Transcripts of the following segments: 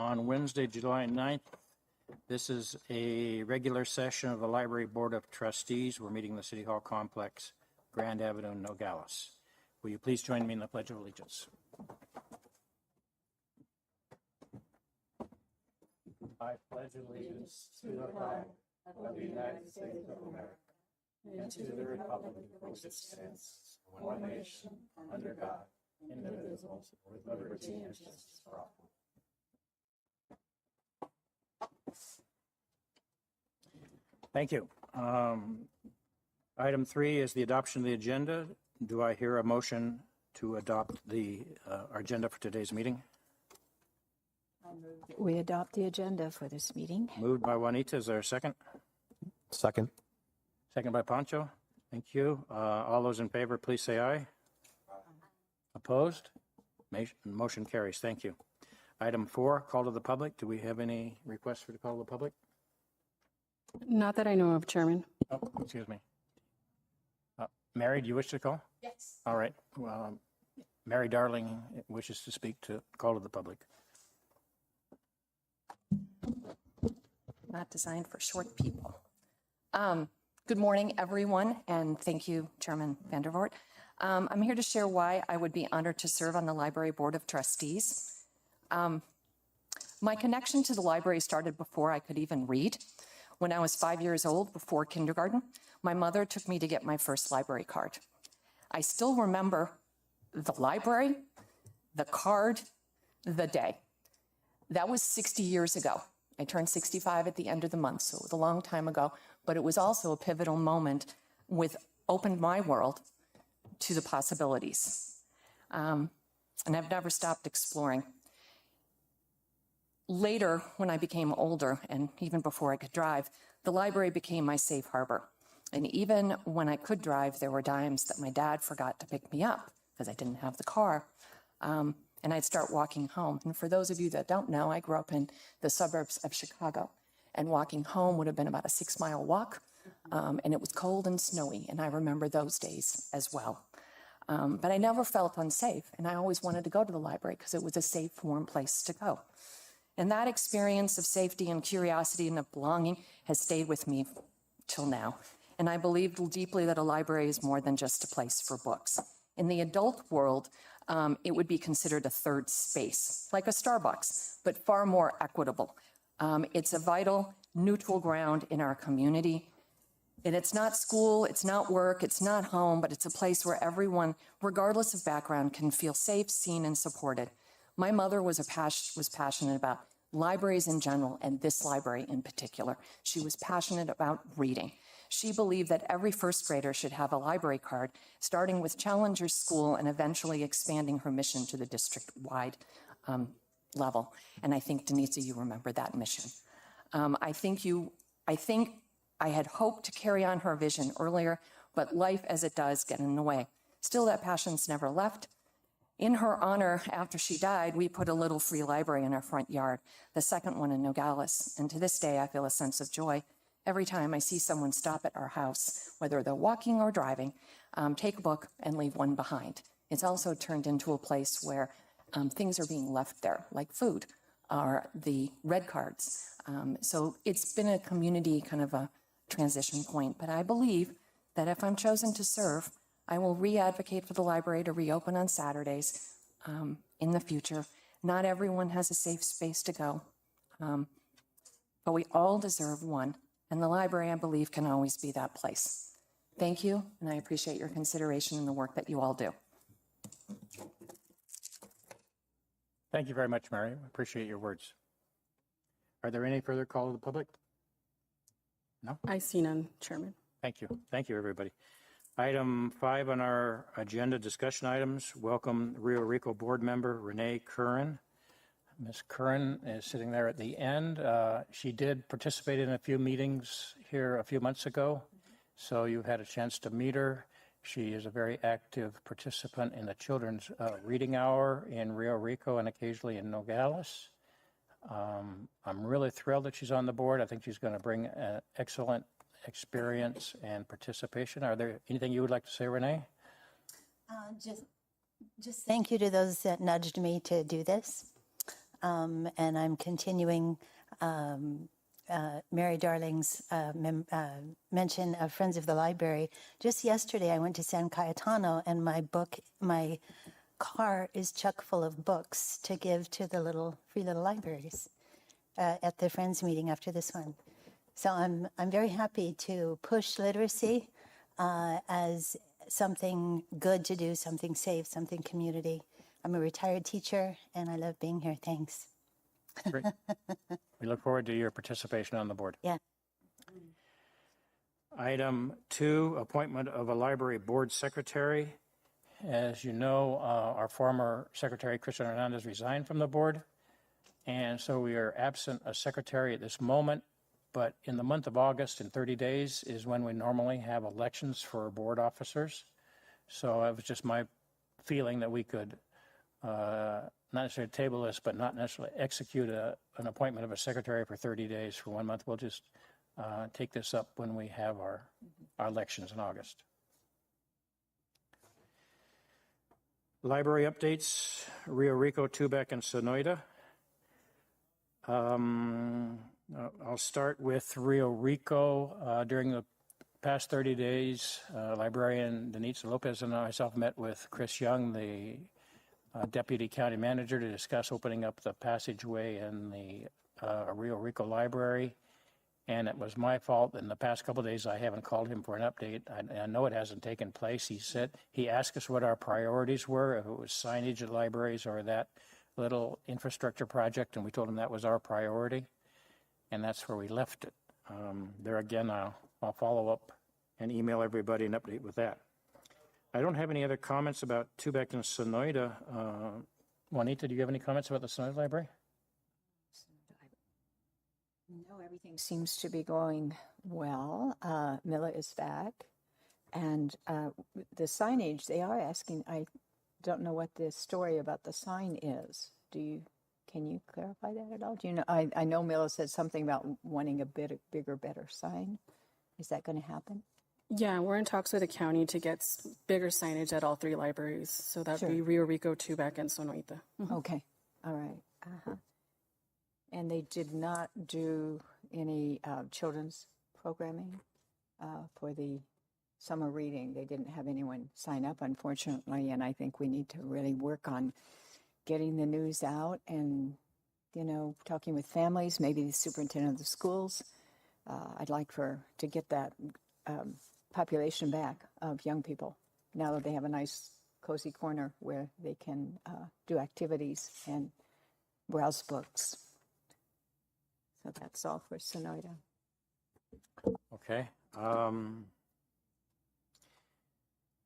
on Wednesday, July 9th. This is a regular session of the Library Board of Trustees. We're meeting in the City Hall Complex, Grand Avenue, Nogales. Will you please join me in the Pledge of Allegiance? I pledge allegiance to the flag of the United States of America and to the republic for which it stands, one nation, under God, indivisible, with liberty and justice for all. Thank you. Item 3 is the adoption of the agenda. Do I hear a motion to adopt the agenda for today's meeting? We adopt the agenda for this meeting. Moved by Juanita. Is there a second? Second. Second by Pancho. Thank you. All those in favor, please say aye. Opposed? Motion carries. Thank you. Item 4, call to the public. Do we have any requests for the call to the public? Not that I know of, Chairman. Oh, excuse me. Mary, do you wish to call? Yes. All right. Well, Mary Darling wishes to speak to call to the public. Not designed for short people. Good morning, everyone, and thank you, Chairman Vandervoort. I'm here to share why I would be honored to serve on the Library Board of Trustees. My connection to the library started before I could even read. When I was 5 years old, before kindergarten, my mother took me to get my first library card. I still remember the library, the card, the day. That was 60 years ago. I turned 65 at the end of the month, so it was a long time ago, but it was also a pivotal moment with opened my world to the possibilities. And I've never stopped exploring. Later, when I became older, and even before I could drive, the library became my safe harbor. And even when I could drive, there were times that my dad forgot to pick me up because I didn't have the car. And I'd start walking home. And for those of you that don't know, I grew up in the suburbs of Chicago. And walking home would have been about a 6-mile walk. And it was cold and snowy. And I remember those days as well. But I never felt unsafe. And I always wanted to go to the library because it was a safe, warm place to go. And that experience of safety and curiosity and of belonging has stayed with me till now. And I believe deeply that a library is more than just a place for books. In the adult world, it would be considered a third space, like a Starbucks, but far more equitable. It's a vital, neutral ground in our community. And it's not school, it's not work, it's not home, but it's a place where everyone, regardless of background, can feel safe, seen, and supported. My mother was passionate about libraries in general and this library in particular. She was passionate about reading. She believed that every first grader should have a library card, starting with Challenger School and eventually expanding her mission to the district-wide level. And I think, Denise, you remember that mission. I think I had hoped to carry on her vision earlier, but life as it does get in the way. Still, that passion's never left. In her honor, after she died, we put a little free library in our front yard, the second one in Nogales. And to this day, I feel a sense of joy every time I see someone stop at our house, whether they're walking or driving, take a book and leave one behind. It's also turned into a place where things are being left there, like food or the red cards. So it's been a community kind of a transition point. But I believe that if I'm chosen to serve, I will re-advocate for the library to reopen on Saturdays in the future. Not everyone has a safe space to go, but we all deserve one. And the library, I believe, can always be that place. Thank you, and I appreciate your consideration and the work that you all do. Thank you very much, Mary. I appreciate your words. Are there any further call to the public? No? I see none, Chairman. Thank you. Thank you, everybody. Item 5 on our agenda, discussion items. Welcome Rio Rico board member Renee Curran. Ms. Curran is sitting there at the end. She did participate in a few meetings here a few months ago, so you've had a chance to meet her. She is a very active participant in the Children's Reading Hour in Rio Rico and occasionally in Nogales. I'm really thrilled that she's on the board. I think she's going to bring an excellent experience and participation. Are there anything you would like to say, Renee? Just thank you to those that nudged me to do this. and I'm continuing Mary Darling's mention of Friends of the Library. Just yesterday, I went to San Cayetano, and my car is chock full of books to give to the free little libraries at the Friends meeting after this one. So I'm very happy to push literacy as something good to do, something safe, something community. I'm a retired teacher, and I love being here. Thanks. Great. We look forward to your participation on the board. Yeah. Item 2, appointment of a library board secretary. As you know, our former secretary, Christian Hernandez, resigned from the board, and so we are absent a secretary at this moment. But in the month of August, in 30 days, is when we normally have elections for board officers. So it was just my feeling that we could not necessarily table this, but not necessarily execute an appointment of a secretary for 30 days for 1 month. We'll just take this up when we have our elections in August. Library updates, Rio Rico, Tubac, and Sonoyta. I'll start with Rio Rico. During the past 30 days, librarian Denitza Lopez and myself met with Chris Young, the deputy county manager, to discuss opening up the passageway in the Rio Rico library. And it was my fault. In the past couple of days, I haven't called him for an update. I know it hasn't taken place. He asked us what our priorities were, if it was signage at libraries or that little infrastructure project, and we told him that was our priority, and that's where we left it. There again, I'll follow up and email everybody an update with that. I don't have any other comments about Tubac and Sonoyta. Juanita, do you have any comments about the Sonoyta Library? No, everything seems to be going well. Mila is back. And the signage, they are asking, I don't know what the story about the sign is. Can you clarify that at all? Do you know? I know Mila said something about wanting a bigger, better sign. Is that going to happen? Yeah, we're in talks with the county to get bigger signage at all 3 libraries. So that would be Rio Rico, Tubac, and Sonoyta. Okay. All right. And they did not do any children's programming for the summer reading. They didn't have anyone sign up, unfortunately, and I think we need to really work on getting the news out and, talking with families, maybe the superintendent of the schools. I'd like to get that population back of young people now that they have a nice, cozy corner where they can do activities and browse books. So that's all for Sonoyta. Okay.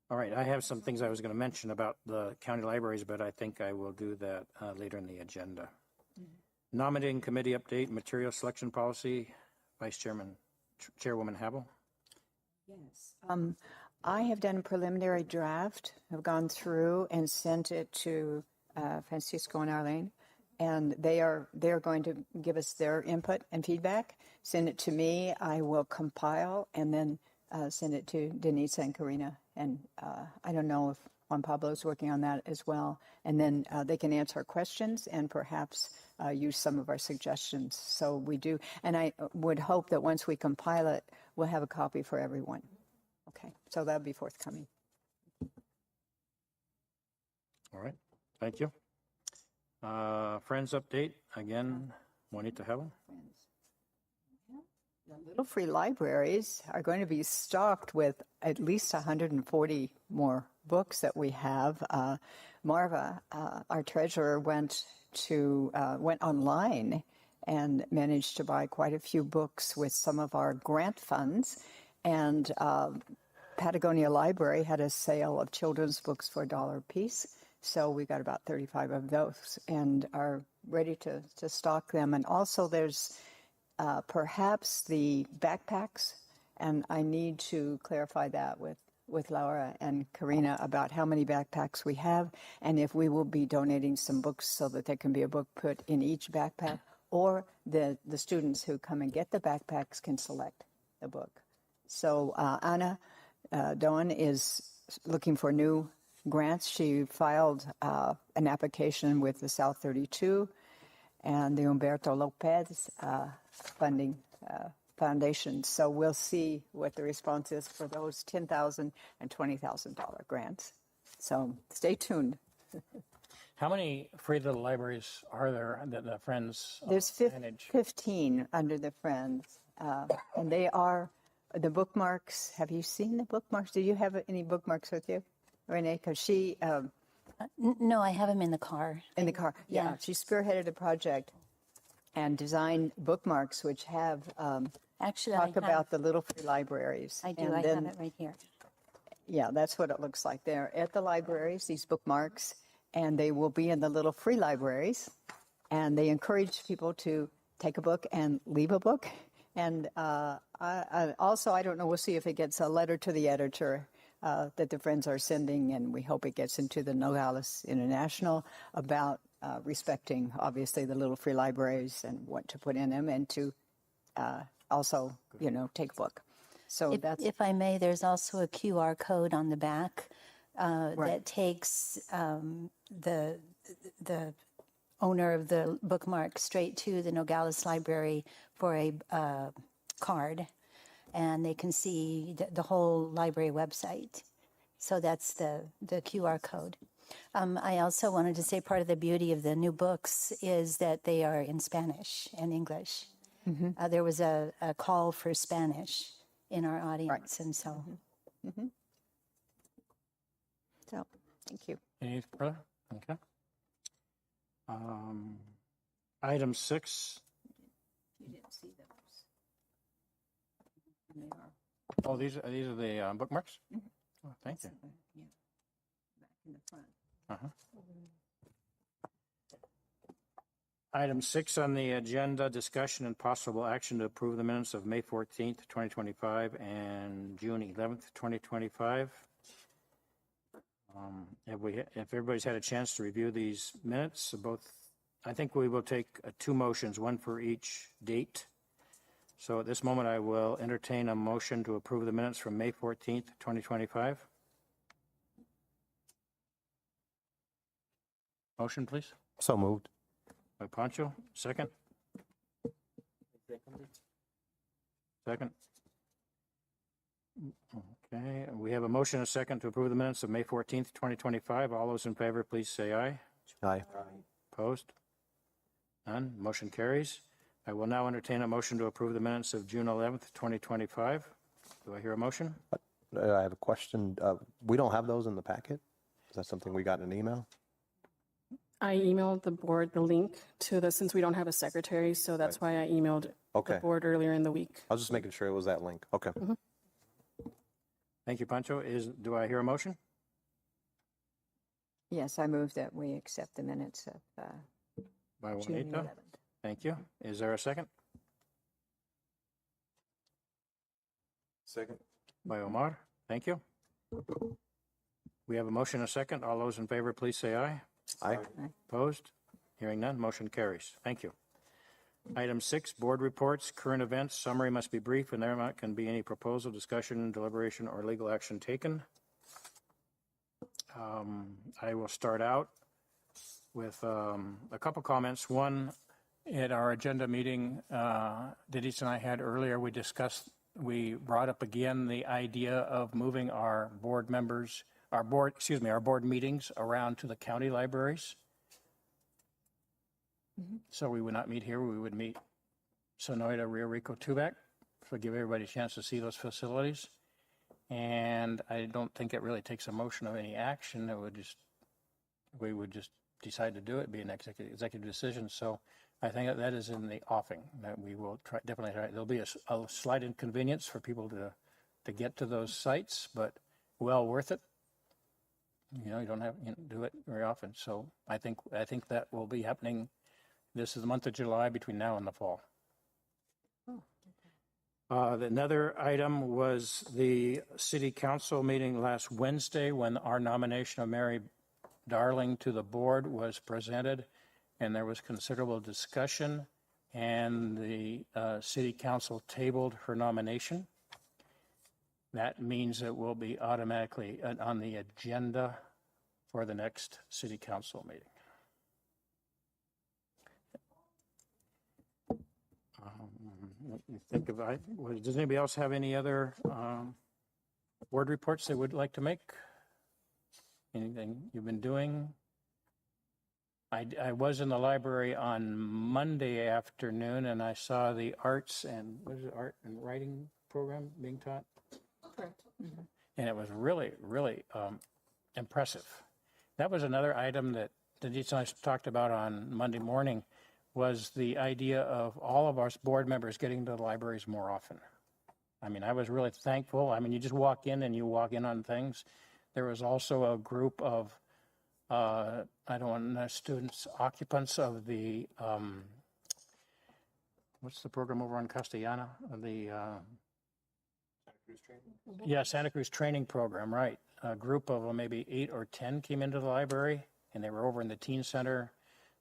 All right, I have some things I was going to mention about the county libraries, but I think I will do that later in the agenda. Nominating committee update, material selection policy, Chairwoman Habel. Yes. I have done a preliminary draft. I've gone through and sent it to Francisco and Arlene, and they're going to give us their input and feedback. Send it to me. I will compile and then send it to Denise and Karina. And I don't know if Juan Pablo is working on that as well. And then they can answer our questions and perhaps use some of our suggestions. So we do. And I would hope that once we compile it, we'll have a copy for everyone. Okay. So that'll be forthcoming. All right. Thank you. Friends update, again, Juanita Habel. The Little Free Libraries are going to be stocked with at least 140 more books that we have. Marva, our treasurer, went online and managed to buy quite a few books with some of our grant funds. And Patagonia Library had a sale of children's books for $1 a piece. So we got about 35 of those and are ready to stock them. And also there's perhaps the backpacks, and I need to clarify that with Laura and Karina about how many backpacks we have and if we will be donating some books so that there can be a book put in each backpack, or the students who come and get the backpacks can select the book. So Anna Doan is looking for new grants. She filed an application with the South 32, and the Humberto Lopez funding foundation. So we'll see what the response is for those $10,000 and $20,000 grants. So stay tuned. How many free little libraries are there that the Friends There's manage? 15 under the Friends, and they are the bookmarks. Have you seen the bookmarks? Do you have any bookmarks with you, Renee? Because she, No, I have them in the car. in the car, yeah, she spearheaded a project and designed bookmarks which have Actually, talk about the little free libraries. I do. And I then, have it right here. yeah, that's what it looks like there at the libraries, these bookmarks, and they will be in the little free libraries. And they encourage people to take a book and leave a book. And also, I don't know, we'll see if it gets a letter to the editor that the Friends are sending, and we hope it gets into the Nogales International about respecting, obviously, the little free libraries and what to put in them, and to also, take a book. So that's If I may, there's also a QR code on the back that takes the owner of the bookmark straight to the Nogales Library for a card, and they can see the whole library website. So that's the QR code. I also wanted to say part of the beauty of the new books is that they are in Spanish and English. There was a call for Spanish in our audience, and so. so. Thank you. Any further? Okay. Item 6. You didn't see those. Oh, these are the bookmarks? Oh, thank you. Yeah, back in the front. Uh-huh. Item 6 on the agenda, discussion and possible action to approve the minutes of May 14th, 2025 and June 11th, 2025. If everybody's had a chance to review these minutes, I think we will take 2 motions, one for each date. So at this moment, I will entertain a motion to approve the minutes from May 14th, 2025. Motion, please. So moved. By Pancho, second. Second. Okay, we have a motion and a second to approve the minutes of May 14th, 2025. All those in favor, please say aye. Aye. Opposed? None. Motion carries. I will now entertain a motion to approve the minutes of June 11th, 2025. Do I hear a motion? I have a question. We don't have those in the packet? Is that something we got in an email? I emailed the board the link to since we don't have a secretary, so that's why I emailed the Okay. board earlier in the week. I was just making sure it was that link. Okay. Thank you, Pancho. Do I hear a motion? Yes, I move that we accept the minutes of By June Juanita. 11th. Thank you. Is there a second? Second. By Omar. Thank you. We have a motion and a second. All those in favor, please say aye. Aye. Opposed? Hearing none, motion carries. Thank you. Item 6, board reports, current events, summary must be brief, and there not can be any proposal, discussion, deliberation, or legal action taken. I will start out with a couple comments. One, at our agenda meeting Denise and I had earlier, we brought up again the idea of moving our board members, our board meetings around to the county libraries. So we would not meet here, we would meet Sonoyta, Rio Rico, Tubac, to give everybody a chance to see those facilities. And I don't think it really takes a motion of any action. We would just decide to do it, be an executive decision. So I think that is in the offing, that we will definitely try. There'll be a slight inconvenience for people to get to those sites, but well worth it. You don't have to do it very often. So I think that will be happening. This is the month of July, between now and the fall. Another item was the city council meeting last Wednesday, when our nomination of Mary Darling to the board was presented, and there was considerable discussion, and the city council tabled her nomination. That means it will be automatically on the agenda for the next city council meeting. think of, does anybody else have any other board reports they would like to make? Anything you've been doing? I was in the library on Monday afternoon and I saw the arts and, what is it, art and writing program being taught? Correct. And it was really, really impressive. That was another item that Denise and I talked about on Monday morning, was the idea of all of us board members getting to the libraries more often. I mean, I was really thankful. I mean, you just walk in and you walk in on things. There was also a group of, I don't know, students, occupants of the, what's the program over on Castellana? The, yeah, Santa Cruz Training Program, right. A group of maybe 8 or 10 came into the library, and they were over in the teen center.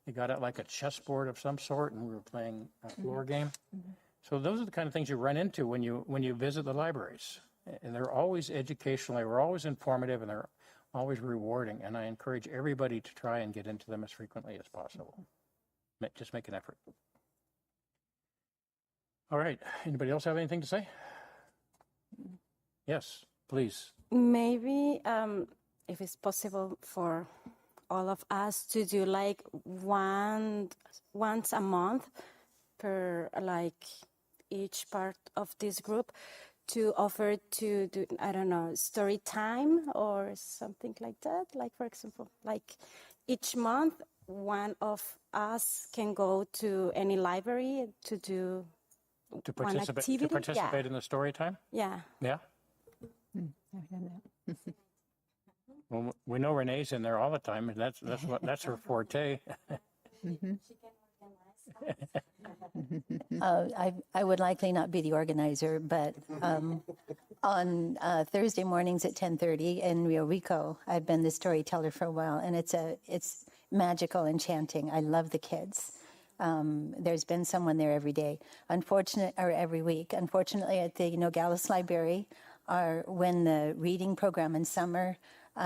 They got out like a chessboard of some sort, and we were playing a floor game. So those are the kind of things you run into when you visit the libraries. And they're always educational, they're always informative, and they're always rewarding. And I encourage everybody to try and get into them as frequently as possible. Just make an effort. All right, anybody else have anything to say? Yes, please. Maybe if it's possible for all of us to do like once a month per like each part of this group to offer to do, I don't know, story time or something like that. Like, for example, like each month, one of us can go to any library to do To one activity. participate in the story time? Yeah. Yeah? Well, we know Renee's in there all the time, and that's her forte. I would likely not be the organizer, but on Thursday mornings at 10:30 in Rio Rico, I've been the storyteller for a while, and it's magical, enchanting. I love the kids. There's been someone there every day. Every week. Unfortunately, at the Nogales Library, when the reading program in summer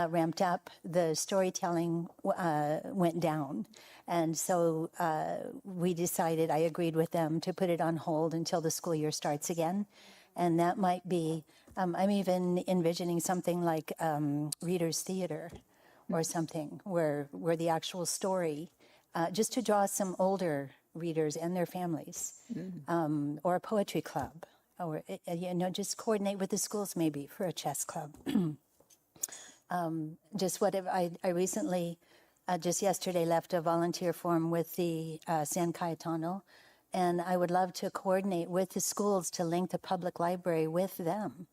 ramped up, the storytelling went down. And so we decided, I agreed with them to put it on hold until the school year starts again. And that might be, I'm even envisioning something like Reader's Theater or something where the actual story, just to draw some older readers and their families, or a poetry club, or just coordinate with the schools maybe for a chess club. Just whatever. I recently, just yesterday, left a volunteer form with the San Cayetano, and I would love to coordinate with the schools to link the public library with them.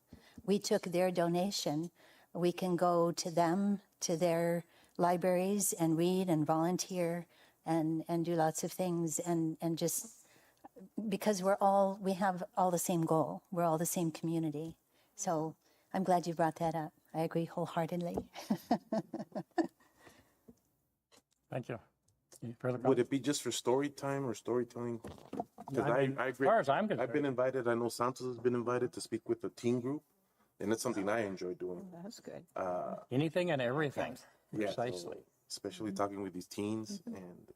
We took their donation. We can go to them, to their libraries, and read and volunteer and do lots of things, and just because we have all the same goal. We're all the same community. So I'm glad you brought that up. I agree wholeheartedly. Thank you. Any further Would comments? it be just for story time or storytelling? Because I mean, I as agree. far as I'm I've been concerned, invited. I know Santos has been invited to speak with the teen group, and it's something I enjoy doing. That's good. anything and everything. Yeah, so Precisely. especially talking with these teens, and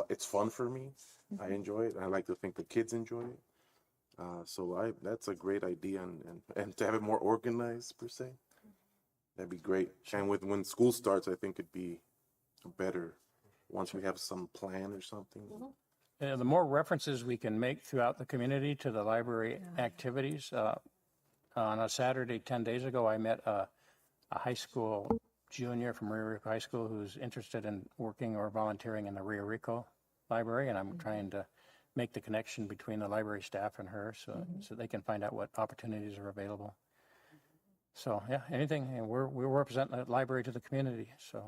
it's fun for me. I enjoy it. I like to think the kids enjoy it. So that's a great idea, and to have it more organized per se, that'd be great. And when school starts, I think it'd be better once we have some plan or something. The more references we can make throughout the community to the library activities. On a Saturday 10 days ago, I met a high school junior from Rio Rico High School who's interested in working or volunteering in the Rio Rico Library, and I'm trying to make the connection between the library staff and her so they can find out what opportunities are available. So yeah, anything, and we're representing the library to the community. So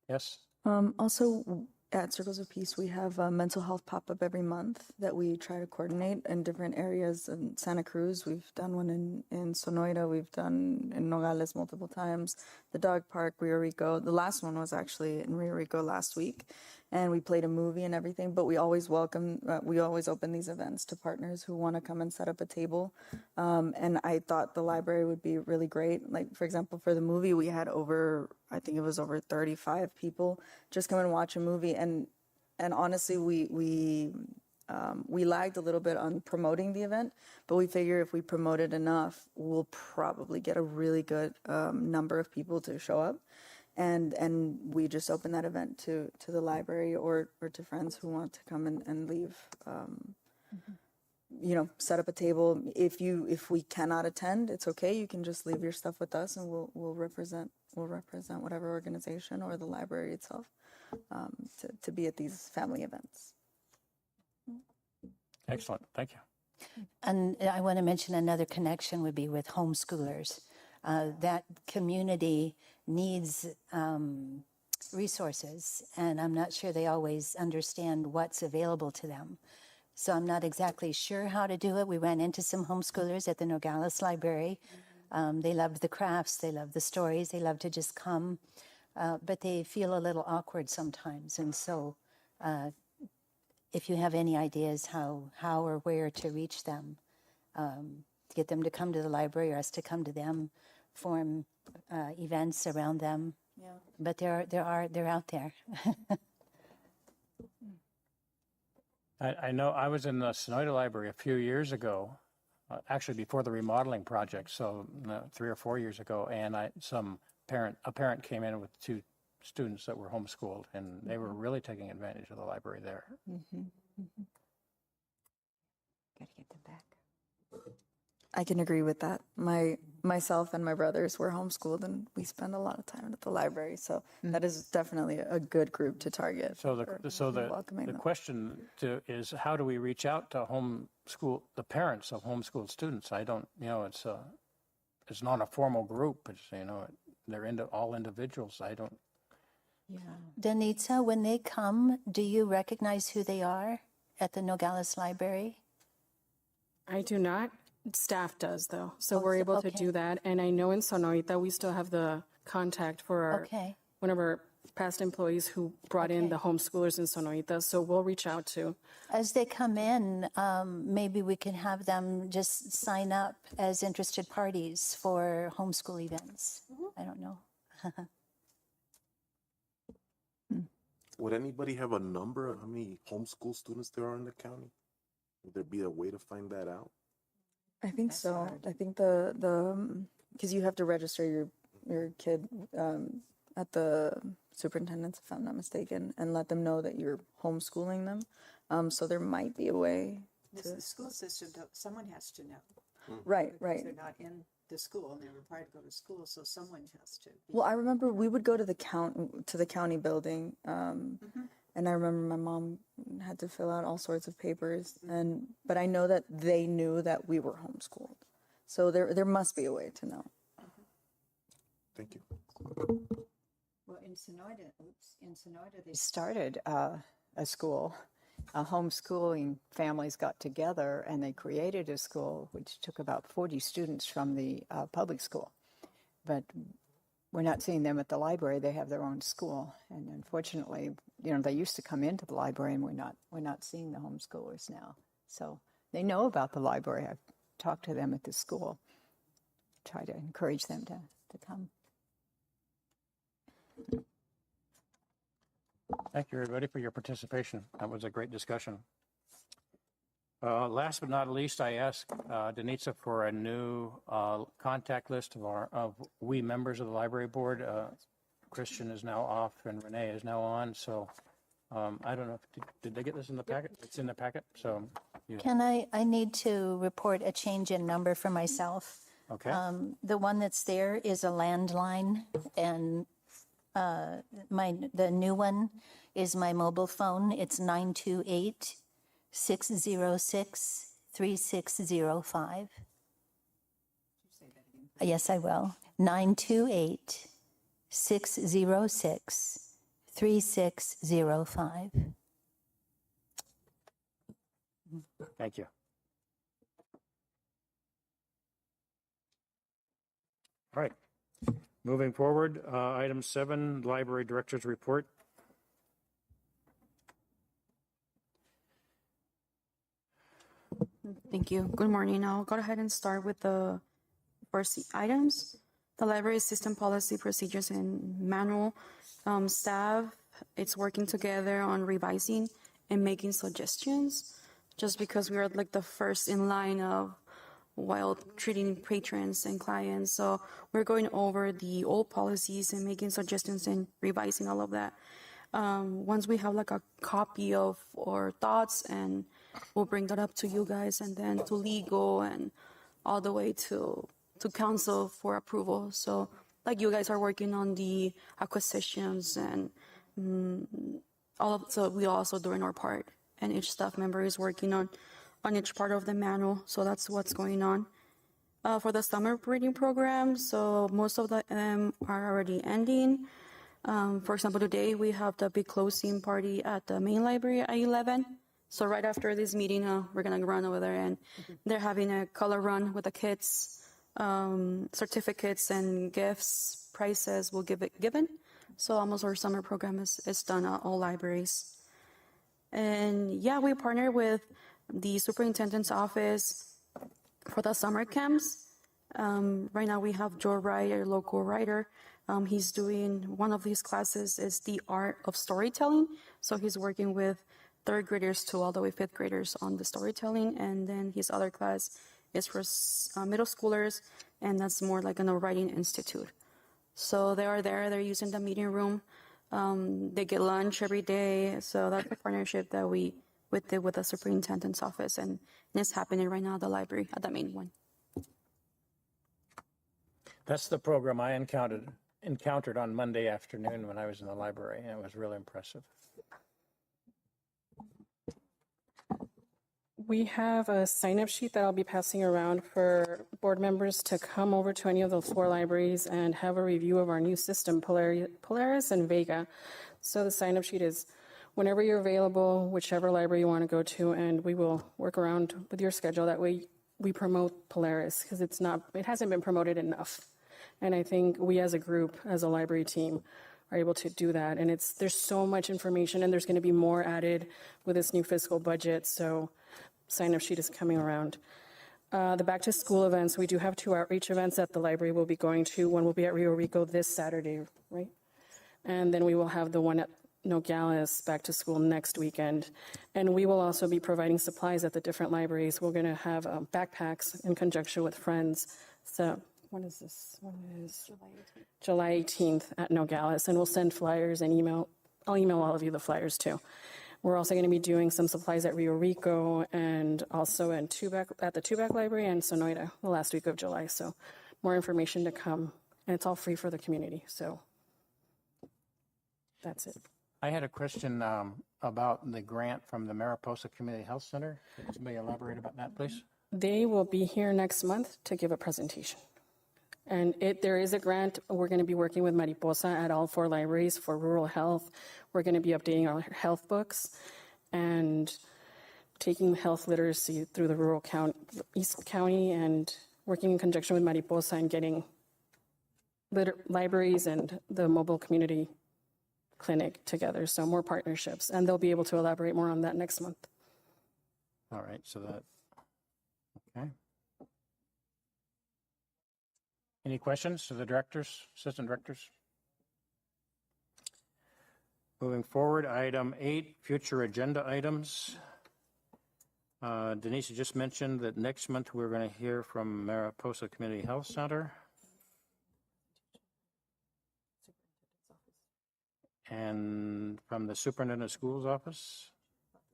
yes. Also, at Circles of Peace, we have a mental health pop-up every month that we try to coordinate in different areas. In Santa Cruz, we've done one in Sonoita, we've done in Nogales multiple times, the dog park, Rio Rico. The last one was actually in Rio Rico last week, and we played a movie and everything, but we always open these events to partners who want to come and set up a table. And I thought the library would be really great. Like, for example, for the movie, we had over 35 people just come and watch a movie. And honestly, we We lagged a little bit on promoting the event, but we figure if we promote it enough, we'll probably get a really good number of people to show up. And we just open that event to the library or to friends who want to come and leave. You know, set up a table. If we cannot attend, it's okay. You can just leave your stuff with us, and we'll represent whatever organization or the library itself to be at these family events. Excellent. Thank you. And I want to mention another connection would be with homeschoolers. That community needs resources, and I'm not sure they always understand what's available to them. So I'm not exactly sure how to do it. We ran into some homeschoolers at the Nogales Library. They loved the crafts, they loved the stories, they love to just come, but they feel a little awkward sometimes. And so if you have any ideas how or where to reach them, to get them to come to the library or us to come to them, form events around them. Yeah. But they're out there. I know I was in the Sonoyta Library a few years ago, actually before the remodeling project, so 3 or 4 years ago, and a parent came in with 2 students that were homeschooled, and they were really taking advantage of the library there. Got to get them back. I can agree with that. Myself and my brothers were homeschooled, and we spend a lot of time at the library. So that is definitely a good group to target. So the question is, how do we reach out to the parents of homeschooled students? I don't, it's not a formal group. It's, they're all individuals. I don't. Yeah. Danitza, when they come, do you recognize who they are at the Nogales Library? I do not. Staff does, though. So we're able to do that. And I know in Sonoyta, we still have the contact for one of our past employees who brought in the homeschoolers in Sonoyta. So we'll reach out to. As they come in, maybe we can have them just sign up as interested parties for homeschool events. I don't know. Would anybody have a number of how many homeschool students there are in the county? Would there be a way to find that out? I think so. I think because you have to register your kid at the superintendent's, if I'm not mistaken, and let them know that you're homeschooling them. So there might be a way. The school system, someone has to know. Right. They're not in the school, and they're required to go to school, so someone has to. Well, I remember we would go to the county building, and I remember my mom had to fill out all sorts of papers, but I know that they knew that we were homeschooled, so there must be a way to know. Thank you. Well, in Sonoyta, they started a school. Homeschooling families got together and they created a school which took about 40 students from the public school. But we're not seeing them at the library. They have their own school. And unfortunately, they used to come into the library, and we're not seeing the homeschoolers now. So they know about the library. I've talked to them at the school, try to encourage them to come. Thank you, everybody, for your participation. That was a great discussion. Last but not least, I asked Danitza for a new contact list of we members of the library board. Christian is now off and Renee is now on. So I don't know. Did they get this in the packet? It's in the packet. So I need to report a change in number for myself. Okay. The one that's there is a landline, and the new one is my mobile phone. It's 928-606-3605. Yes, I will. 928-606-3605. Thank you. All right. Moving forward, item 7, Library Director's Report. Thank you. Good morning. I'll go ahead and start with the first items. The library system policy, procedures, and manual. Staff, it's working together on revising and making suggestions. just because we are like the first in line of while treating patrons and clients. So we're going over the old policies and making suggestions and revising all of that. Once we have like a copy of our thoughts, and we'll bring that up to you guys and then to legal and all the way to council for approval. So like you guys are working on the acquisitions and so we also doing our part, and each staff member is working on each part of the manual. So that's what's going on. For the summer reading program, so most of them are already ending. For example, today we have the big closing party at the main library at 11. So right after this meeting, we're gonna run over there, and they're having a color run with the kids. Certificates and gifts, prizes will given. So almost our summer program is done at all libraries. And yeah, we partner with the superintendent's office for the summer camps. Right now we have Joe Wright, a local writer. He's doing, one of his classes is the art of storytelling. So he's working with third graders to all the way fifth graders on the storytelling. And then his other class is for middle schoolers, and that's more like a writing institute. So they are there, they're using the meeting room. They get lunch every day. So that's a partnership that we did with the superintendent's office, and it's happening right now at the library, at the main one. That's the program I encountered on Monday afternoon when I was in the library, and it was really impressive. We have a sign-up sheet that I'll be passing around for board members to come over to any of the 4 libraries and have a review of our new system, Polaris and Vega. So the sign-up sheet is whenever you're available, whichever library you want to go to, and we will work around with your schedule. That way we promote Polaris, because it hasn't been promoted enough. And I think we as a group, as a library team, are able to do that. And there's so much information, and there's going to be more added with this new fiscal budget. So sign-up sheet is coming around. The back to school events, we do have 2 outreach events that the library will be going to. One will be at Rio Rico this Saturday, right? And then we will have the one at Nogales back to school next weekend. And we will also be providing supplies at the different libraries. We're going to have backpacks in conjunction with friends. So when is this? When is July 18th at Nogales, and we'll send flyers and I'll email all of you the flyers too. We're also going to be doing some supplies at Rio Rico and also at the Tubac Library and Sonoita the last week of July. So more information to come, and it's all free for the community. So that's it. I had a question about the grant from the Mariposa Community Health Center. Could somebody elaborate about that, please? They will be here next month to give a presentation. And there is a grant. We're going to be working with Mariposa at all 4 libraries for rural health. We're going to be updating our health books and taking health literacy through the rural East County, and working in conjunction with Mariposa and getting libraries and the mobile community clinic together. So more partnerships, and they'll be able to elaborate more on that next month. All right, so that, okay. Any questions to the directors, assistant directors? Moving forward, item 8, future agenda items. Denise just mentioned that next month we're going to hear from Mariposa Community Health Center. And from the Superintendent of Schools office.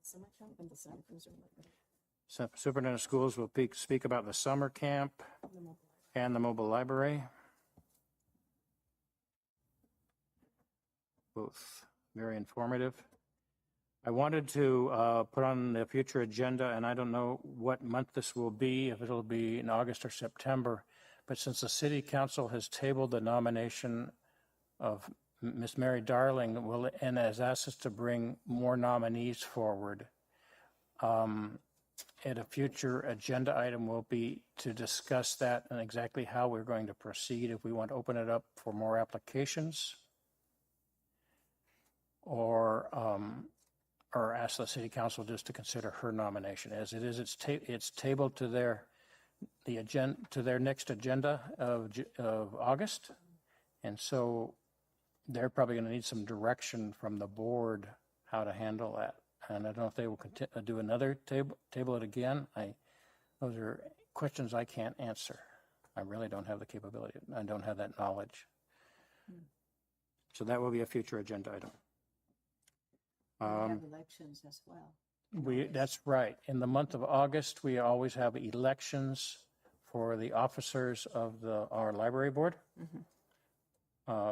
So Superintendent of Schools will speak about the summer camp and the mobile library. Both very informative. I wanted to put on the future agenda, and I don't know what month this will be, if it'll be in August or September, but since the City Council has tabled the nomination of Miss Mary Darling and has asked us to bring more nominees forward, at a future agenda item will be to discuss that and exactly how we're going to proceed, if we want to open it up for more applications or ask the City Council just to consider her nomination. As it is, it's tabled to their next agenda of August, and so they're probably going to need some direction from the board how to handle that. and I don't know if they will do another table it again. Those are questions I can't answer. I really don't have the capability. I don't have that knowledge. So that will be a future agenda item. We have elections as well. That's right. In the month of August, we always have elections for the officers of our library board,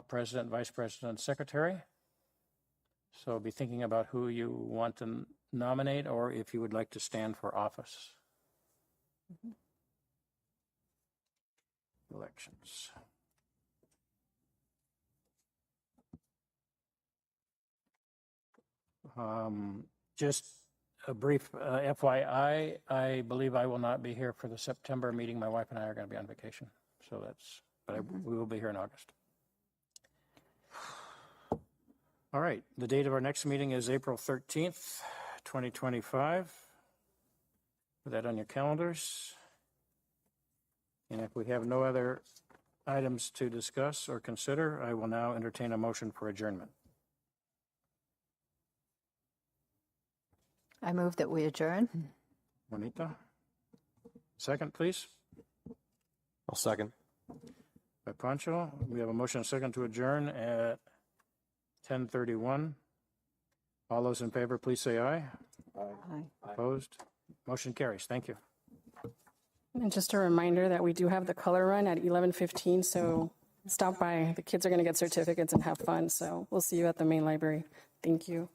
president, vice president, secretary. So be thinking about who you want to nominate or if you would like to stand for office. Elections. Just a brief FYI, I believe I will not be here for the September meeting. My wife and I are going to be on vacation. So we will be here in August. All right, the date of our next meeting is April 13th, 2025. Put that on your calendars. And if we have no other items to discuss or consider, I will now entertain a motion for adjournment. I move that we adjourn. Juanita? Second, please. I'll second. By Pancho. We have a motion and a second to adjourn at 10:31. All those in favor, please say aye. Aye. Opposed? Motion carries. Thank you. And just a reminder that we do have the color run at 11:15, so stop by. The kids are going to get certificates and have fun, so we'll see you at the main library. Thank you.